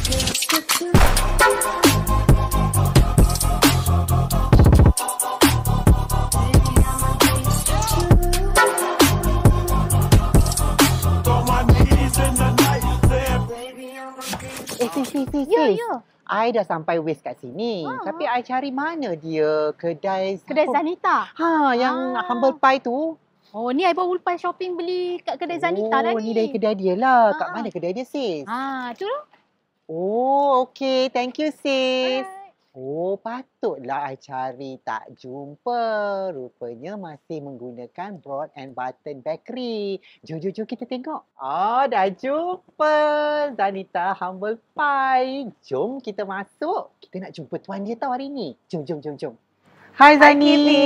Sis. Ya. I dah sampai West kat sini. Tapi I cari mana dia kedai... Kedai Zanita. Yang humble pie tu. Oh, ni I bawa ulpai shopping beli kat kedai Zanita dah ni. Ni dari kedai dia lah. Kat mana kedai dia, sis? Tu lah. Oh, okay. Thank you, sis. Alright. Oh, patutlah I cari tak jumpa. Rupanya masih menggunakan Bread and Butter Bakery. Jom kita tengok. Dah jumpa. Zanita Humble Pie. Jom kita masuk. Kita nak jumpa tuan dia tau hari ni. Jom. Hi, Zani. Hi, Kiwi.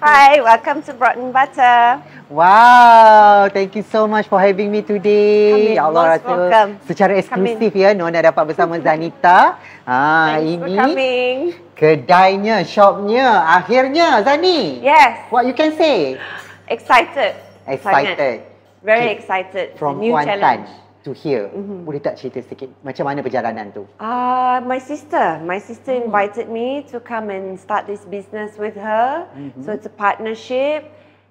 Hi, welcome to Bread and Butter. Wow, thank you so much for having me today. Ya Allah most rasa welcome. secara eksklusif ya Nona dapat bersama Zanita. Thanks for Ini coming. kedainya, shopnya, akhirnya Zani. Yes, What you can say? excited. Excited. Very excited. It's a From new Kuantan challenge. to here. Boleh tak cerita sedikit macam mana perjalanan tu? My sister invited me to come and start this business with her. So it's a partnership.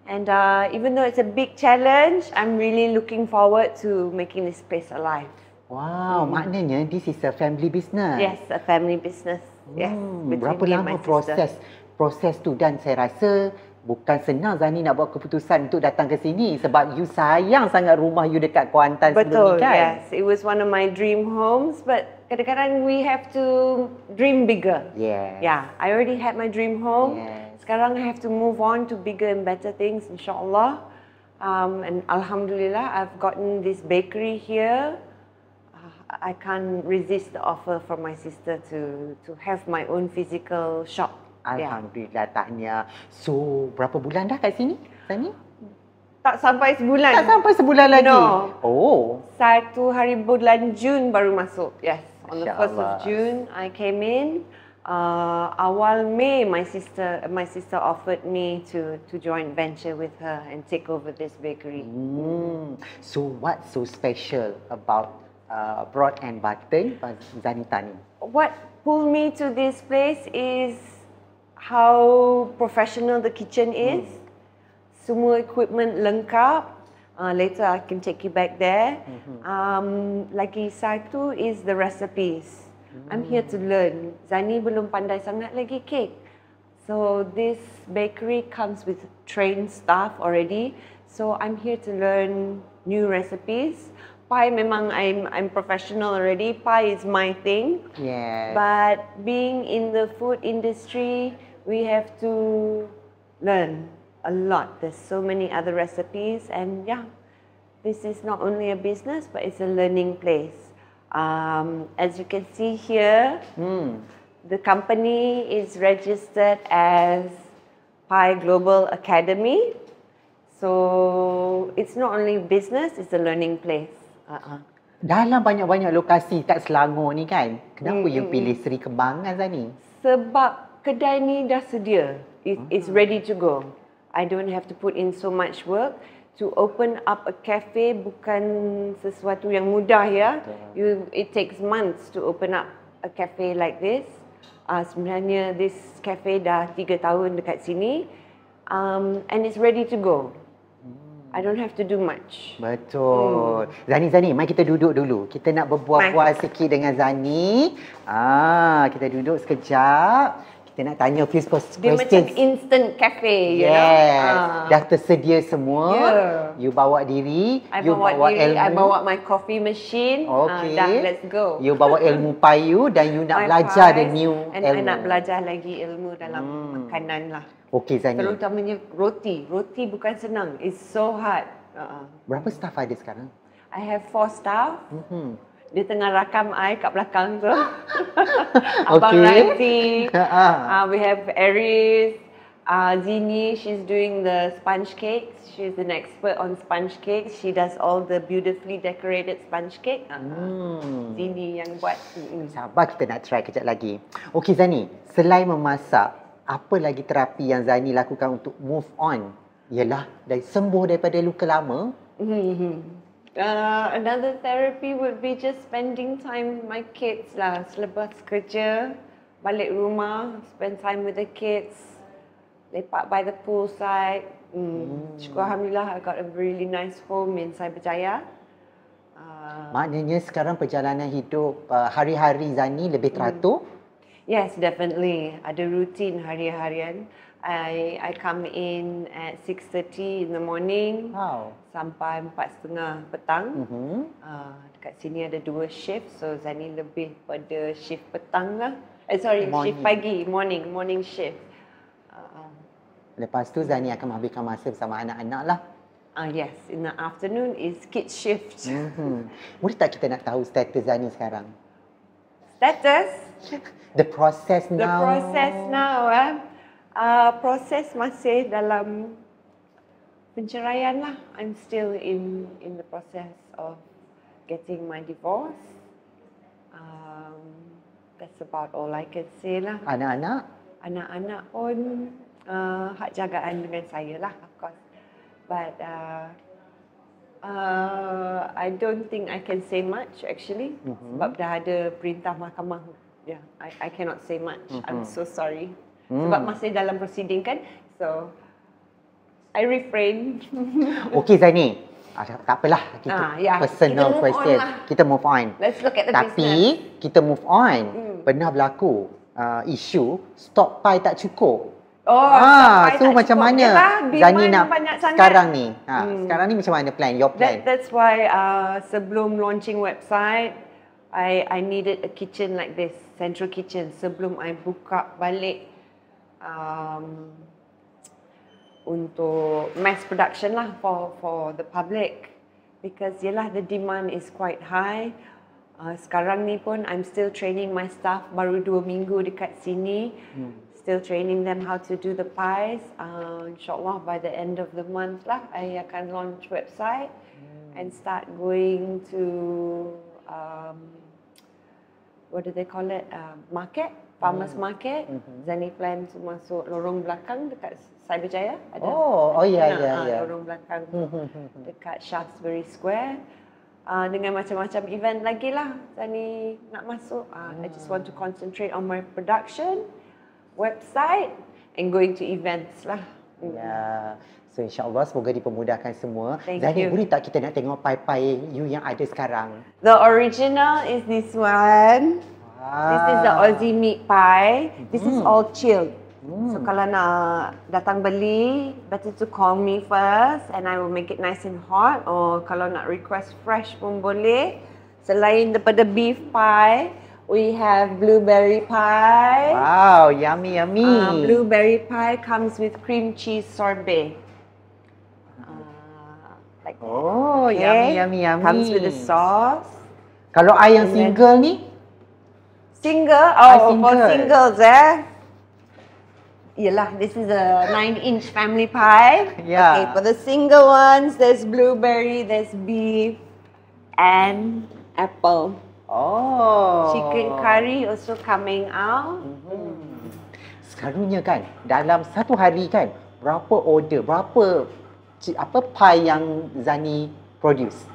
And even though it's a big challenge, I'm really looking forward to making this place alive. Wow, maknanya this is a family business. Yes, a family business. Yes. between Berapa me and my lama sister. proses tu, dan saya rasa bukan senang Zani nak buat keputusan untuk datang ke sini sebab you sayang sangat rumah you dekat Kuantan sebelum Betul, ni kan? yes. It was one of my dream homes, but kadang-kadang we have to dream bigger. Yes. Yeah, I already had my dream home. Yes. Sekarang I have to move on to bigger and better things, insyaAllah. And Alhamdulillah, I've gotten this bakery here. I can't resist the offer from my sister to have my own physical shop. Alhamdulillah, tahniah. So, berapa bulan dah kat sini, Zani? Tak sampai sebulan. Tak sampai sebulan lagi? No. Oh. 1 hari bulan Jun baru masuk. Yes, on the Masya 1st of Allah. June I came in. Awal May my sister offered me to joint venture with her and take over this bakery. So, what's so special about Bread and Butter Zanita ni? What pulled me to this place is how professional the kitchen is. Semua equipment lengkap. Later I can take you back there. Lagi satu is the recipes. I'm here to learn. Zani belum pandai sangat lagi cake. So this bakery comes with trained staff already. So I'm here to learn new recipes. Pie memang I'm professional already. Pie is my thing. Yes. But being in the food industry, we have to learn a lot. There's so many other recipes, and yeah, this is not only a business, but it's a learning place. As you can see here, the company is registered as Pie Global Academy. So it's not only business, it's a learning place. Dalam banyak-banyak lokasi kat Selangor ni kan, kenapa you pilih Seri Kembangan, Zani? Sebab kedai ni dah sedia. It's ready to go. I don't have to put in so much work. To open up a cafe bukan sesuatu yang mudah ya. It takes months to open up a cafe like this. Sebenarnya this cafe dah 3 tahun dekat sini. And it's ready to go. I don't have to do much. Betul. Zani, mari kita duduk dulu. Kita nak berbual-bual sikit dengan Zani. Kita duduk sekejap. Kita nak tanya few questions. Dia macam instant cafe, you know. Yes. Dah tersedia semua. You bawa diri. I you bawa diri, ilmu. I bawa my coffee machine. Okay. Dah, let's go. You bawa ilmu payu dan you nak My belajar the pies, new and ilmu. I nak belajar lagi ilmu dalam makanan lah. Okey, Zani. Terutamanya roti. Roti bukan senang. It's so hard. Berapa staff ada sekarang? I have 4 staff. Dia tengah rakam I kat belakang tu. Abang Razi. We have Aries. Zini, she's doing the sponge cakes. She's an expert on sponge cakes. She does all the beautifully decorated sponge cake. Zini yang buat. Sabar, kita nak try kejap lagi. Okey, Zani. Selain memasak, apa lagi terapi yang Zani lakukan untuk move on? Ialah sembuh daripada luka lama. Another therapy would be just spending time with my kids lah. Selepas kerja, balik rumah, spend time with the kids, lepak by the poolside. Syukur Alhamdulillah, I got a really nice home in Cyberjaya. Maknanya sekarang perjalanan hidup hari-hari Zani lebih teratur. Yes, definitely. Ada routine hari-harian. I come in at 6:30 in the morning. Wow. Sampai 4:30 petang. Dekat sini ada 2 shift, so Zani lebih pada shift petang lah. Shift pagi, morning shift. Lepas tu Zani akan menghabiskan masa bersama anak-anak lah. Yes, in the afternoon is kids shift. Boleh tak kita nak tahu status Zani sekarang? Status? The process now. The process now. Proses masih dalam penceraian lah. I'm still in the process of getting my divorce. That's about all I can say lah. Anak-anak? Anak-anak pun hak jagaan dengan saya lah, of course. But I don't think I can say much actually. Sebab dah ada perintah mahkamah. Yeah, I cannot say much. I'm so sorry. Sebab masih dalam proceeding kan. So, I refrain. Okey Zani. Tak apalah. Personal kita question. Kita move on. Let's look at the Tapi, business. kita move on. Pernah berlaku isu stok pie tak cukup. So macam mana Zani nak sekarang ni? Sekarang ni macam mana plan? Your plan? That's why sebelum launching website, I needed a kitchen like this, central kitchen. Sebelum I buka balik untuk mass production lah for the public, because yelah the demand is quite high. Sekarang ni pun I'm still training my staff, baru 2 minggu dekat sini. Still training them how to do the pies. InsyaAllah by the end of the month lah, I akan launch website and start going to what do they call it? Market, farmers market. Zani plan to masuk lorong belakang dekat Cyberjaya. Ada. Ya. Lorong belakang dekat Shaftesbury Square. Dengan macam-macam event lagi lah Zani nak masuk. I just want to concentrate on my production, website and going to events lah. Ya. So insyaAllah semoga dipermudahkan semua. Thank Zani, you. boleh tak kita nak tengok pie-pie you yang ada sekarang? The original is this one. This is the Aussie meat pie. This is all chilled. So kalau nak datang beli, better to call me first and I will make it nice and hot. Or kalau nak request fresh pun boleh. Selain daripada beef pie, we have blueberry pie. Wow, yummy, yummy. Blueberry pie comes with cream cheese sorbet. Like Oh, yummy, yummy, yummy. Comes with the sauce. Kalau I yang single ni? Single? For singles Yelah, this is a 9-inch family pie. Yeah. Okay, for the single ones, there's blueberry, there's beef, and apple. Chicken curry also coming out. Selalunya kan, dalam satu hari kan, berapa order, berapa pie yang Zani produce?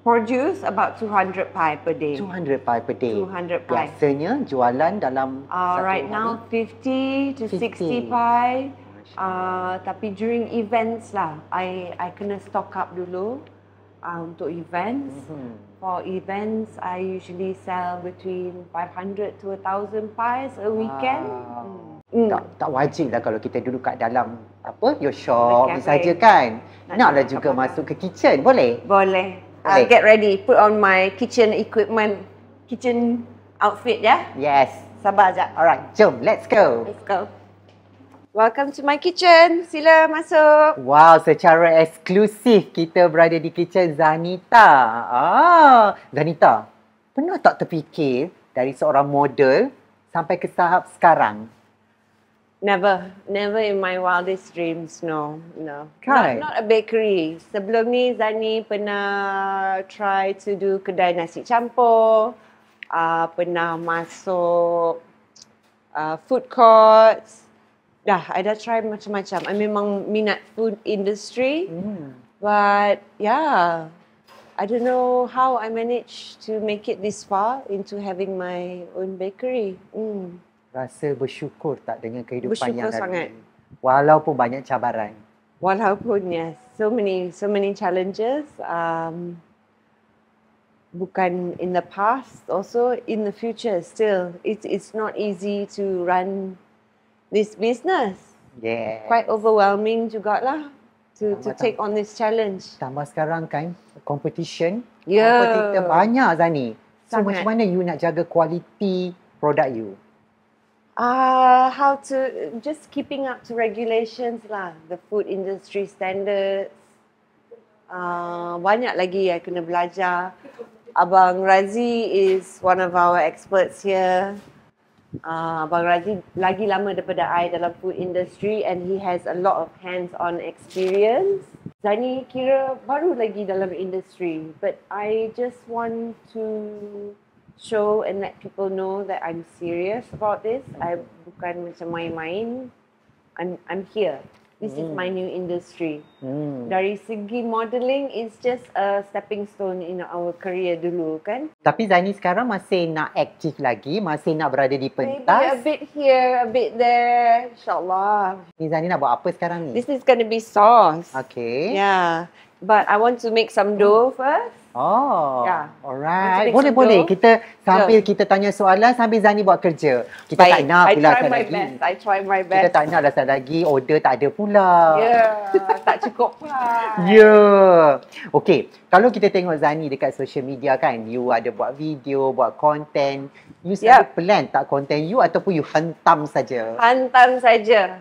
Produce about 200 pie per day. 200 pie per day. 200 pie. Biasanya jualan dalam satu Right hari? now, 50 to 60 50. pie. Tapi during events lah, I kena stock up dulu untuk events. For events, I usually sell between 500 to 1,000 pies a weekend. Tak wajib lah kalau kita duduk kat dalam your shop The ni cafe. saja kan. Naklah Nak juga apa-apa. masuk ke kitchen, boleh? Boleh. Boleh. Get ready. Put on my kitchen equipment, kitchen outfit ya. Yes. Sabar sekejap. Alright, jom, let's go. Let's go. Welcome to my kitchen. Sila masuk. Wow, secara eksklusif kita berada di kitchen Zanita. Zanita, pernah tak terfikir dari seorang model sampai ke tahap sekarang? Never in my wildest dreams, no. Kan? Not a bakery. Sebelum ni Zani pernah try to do kedai nasi campur, pernah masuk food courts. I dah try macam-macam. I memang minat food industry. But yeah, I don't know how I managed to make it this far into having my own bakery. Rasa bersyukur tak dengan kehidupan Bersyukur yang sangat. lalu? Walaupun banyak cabaran. Walaupun yes, so many challenges. Bukan in the past, also in the future. Still, it's not easy to run this business. Yeah. Quite overwhelming jugalah to take on this challenge. Tambah sekarang kan, competition. Ya. Kompetitor banyak Zani. So Sangat. macam mana you nak jaga kualiti produk you? How to just keeping up to regulations lah, the food industry standards. Banyak lagi I kena belajar. Abang Razi is one of our experts here. Abang Razi lagi lama daripada I dalam food industry and he has a lot of hands-on experience. Zani kira baru lagi dalam industry, but I just want to show and let people know that I'm serious about this. I bukan macam main-main. I'm here. This is my new industry. Dari segi modelling is just a stepping stone in our career dulu kan. Tapi Zani sekarang masih nak aktif lagi, masih nak berada di Maybe a pentas. bit here, a bit there. InsyaAllah. Ni Zani nak buat apa sekarang ni? This is going to be sauce. Okay. Yeah. But I want to make some dough first. Oh, Ya. alright. Want to make some Boleh. dough? Kita sambil kita tanya soalan sambil Zani buat kerja. Kita tak Baik. nak I pula try sekali my lagi. best. I try my Kita best. tak nak dah sekali lagi order tak ada pula. Yeah, tak cukup pula. Ya. Okay, kalau kita tengok Zani dekat social media kan, you ada buat video, buat content. You selalu plan tak content you ataupun you hentam saja? Hantam saja.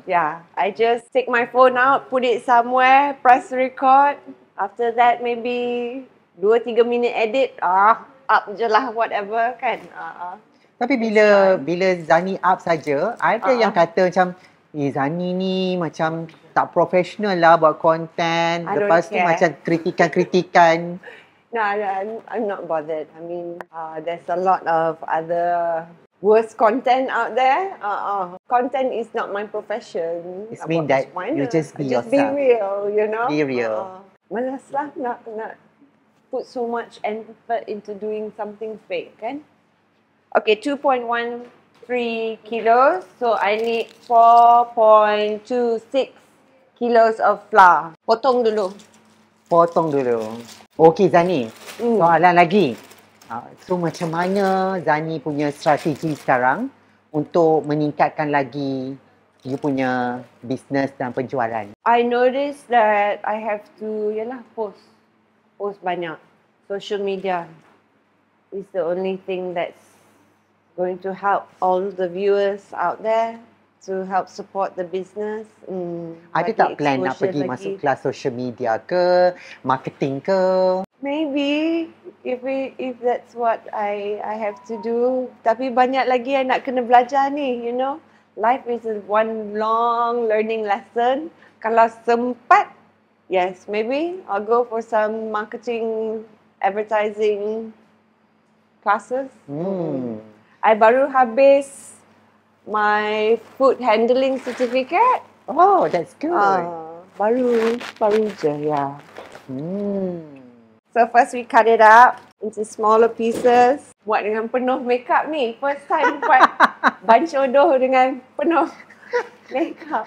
Yeah, I just take my phone out, put it somewhere, press record. After that, maybe 2-3 minute edit. Up je lah, whatever kan. Tapi bila Zani up saja, ada yang kata macam, Zani ni macam tak profesional lah buat content. I don't Lepas tu care. macam kritikan-kritikan. No, I'm not bothered. I mean, there's a lot of other worse content out there. Content is not my profession. It means that you just be Just be yourself. real, you know. Be real. Malas lah nak put so much effort into doing something fake kan. Okay, 2.13 kilos. So I need 4.26 kilos of flour. Potong dulu. Okey Zani, soalan lagi. So macam mana Zani punya strategi sekarang untuk meningkatkan lagi you punya bisnes dan penjualan? I noticed that I have to post banyak. Social media is the only thing that's going to help all the viewers out there to help support the business. Ada bagi tak plan nak exposure pergi lagi. masuk kelas social media ke, marketing ke? Maybe if that's what I have to do. Tapi banyak lagi yang nak kena belajar ni, you know. Life is one long learning lesson. Kalau sempat, yes, maybe I'll go for some marketing, advertising classes. I baru habis my food handling certificate. Oh, that's good. Baru je, yeah. Hmm. So first we cut it up into smaller pieces. Buat dengan penuh makeup ni. First time buat bancodoh dengan penuh makeup.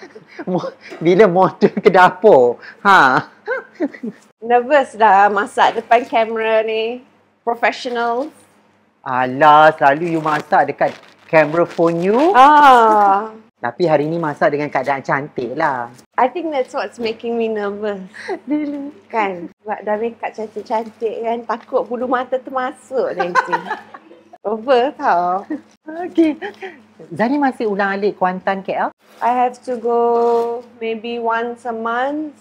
Bila model ke dapur? Ha. Nervous dah masak depan kamera ni. Professional. Alah, selalu you masak dekat camera phone you. Tapi hari ni masak dengan keadaan cantik lah. I think that's what's making me nervous. Kan? Sebab dah makeup cantik-cantik kan. Takut bulu mata termasuk nanti. Over tau. Okay. Zani masih ulang-alik Kuantan KL? I have to go maybe once a month.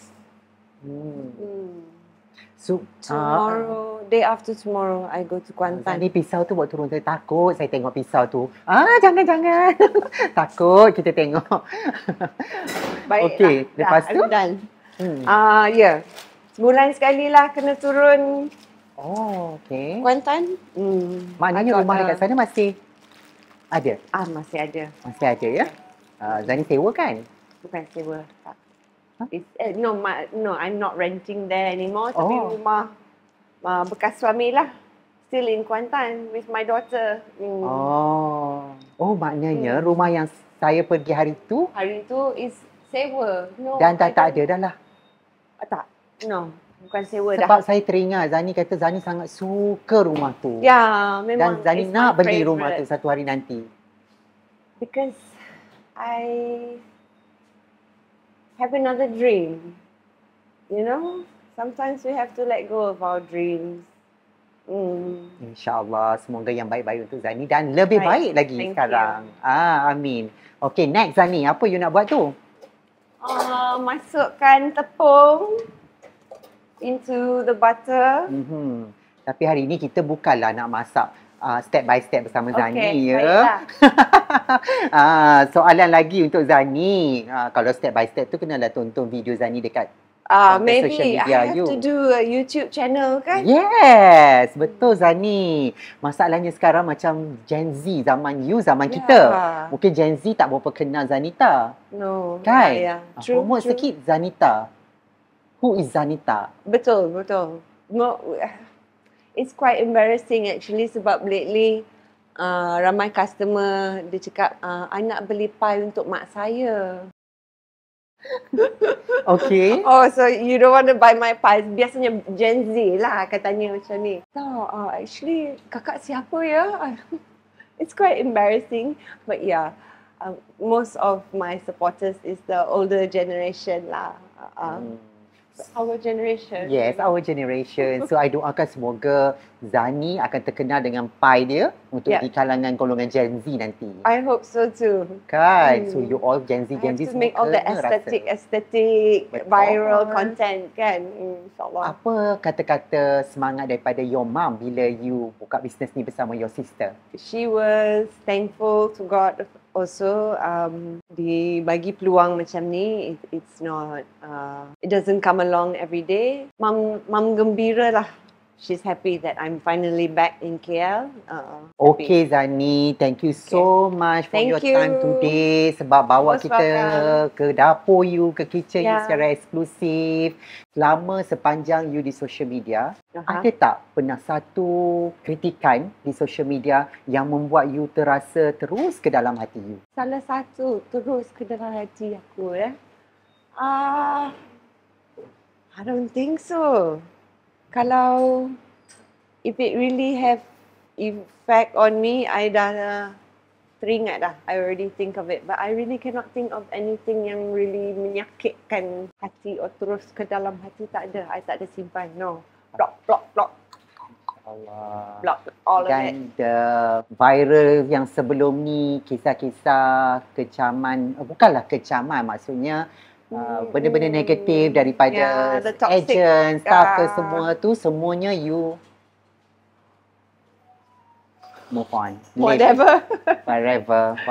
So, Tomorrow, day after tomorrow, I go to Kuantan. Zani pisau tu buat turun. Saya takut saya tengok pisau tu. Jangan. Takut kita tengok. Baik Okey, lah. lepas tu? I'm done. Ya. Sebulan sekali lah kena turun Oh, okay. Kuantan. Maknanya rumah dekat sana masih ada? Masih ada. Masih ada ya? Zani sewa kan? Bukan sewa. Tak. No, I'm not renting there anymore. Tapi rumah bekas suami lah. Still in Kuantan with my daughter. Oh, maknanya rumah yang saya pergi hari tu Hari tu is sewa. No, dan tak I ada dah lah. tak. No, bukan sewa dah. Sebab saya teringat Zani kata Zani sangat suka rumah tu. Ya, Dan memang. Zani it's nak my beli rumah tu favourite. satu hari nanti. Because I have another dream. You know, sometimes we have to let go of our dreams. InsyaAllah semoga yang baik-baik untuk Zani dan lebih baik lagi Thank sekarang. Amin. Okay, next Zani, apa you nak buat tu? Masukkan tepung into the butter. Tapi hari ni kita bukanlah nak masak step by step bersama Zani ya. Baiklah. Soalan lagi untuk Zani. Kalau step by step tu kenalah tonton video Zani dekat social Maybe I media have you. to do a YouTube channel kan? Yes, betul Zani. Masalahnya sekarang macam Gen Z zaman you, zaman kita. Mungkin Gen Z tak berapa kenal Zanita. No. Kan? Yeah. True. Promote sikit Zanita. Who is Zanita? Betul. No, it's quite embarrassing actually sebab lately ramai customer dia cakap I nak beli pie untuk mak saya. Okay. Oh, so you don't want to buy my pies. Biasanya Gen Z lah katanya macam ni. No, actually kakak siapa ya? It's quite embarrassing. But yeah, most of my supporters is the older generation lah. Our generation. Yes, our generation. So I doakan semoga Zani akan terkenal dengan pie dia untuk di kalangan golongan Gen Z nanti. I hope so too. Kan? So you all Gen Z, I Gen have Z to make all the aesthetic Betul. viral content kan. InsyaAllah. Apa kata-kata semangat daripada your mom bila you buka bisnes ni bersama your sister? She was thankful to God also dibagi peluang macam ni. It's not it doesn't come along every day. Mum gembira lah. She's happy that I'm finally back in KL. Okay Zani, thank you so much for your time today sebab bawa Most kita ke dapur you, ke kitchen you Yeah. secara eksklusif. Selama sepanjang you di social media, ada tak pernah satu kritikan di social media yang membuat you terasa terus ke dalam hati you? Salah satu terus ke dalam hati aku I don't think so. Kalau if it really have effect on me, I dah teringat dah. I already think of it. But I really cannot think of anything yang really menyakitkan hati or terus ke dalam hati. Tak ada. I tak ada simpan. No. Block. Allah. Block all of it. Dan the viral yang sebelum ni, kisah-kisah kecaman, bukanlah kecaman maksudnya, benda-benda negatif daripada the toxic, agent, staff ke semua tu, semuanya you move on. Whatever. Whatever.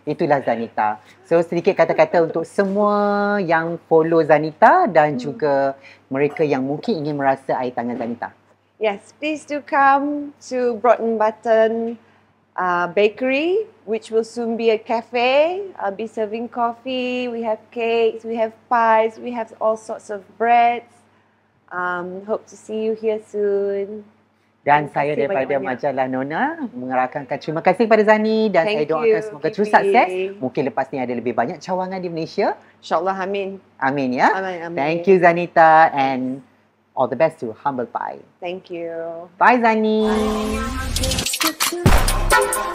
Itulah Zanita. So sedikit kata-kata untuk semua yang follow Zanita dan juga mereka yang mungkin ingin merasa air tangan Zanita. Yes, please do come to Broughton Button Bakery, which will soon be a cafe. I'll be serving coffee. We have cakes, we have pies, we have all sorts of breads. Hope to see you here soon. Dan saya daripada majalah Nona mengerahkankan terima kasih kepada Zani dan saya doakan semoga terus sukses. Mungkin lepas ni ada lebih banyak cawangan di Malaysia. InsyaAllah, amin. Amin ya. Amin. Thank you Zanita and all the best to Humble Pie. Thank you. Bye Zani. Bye.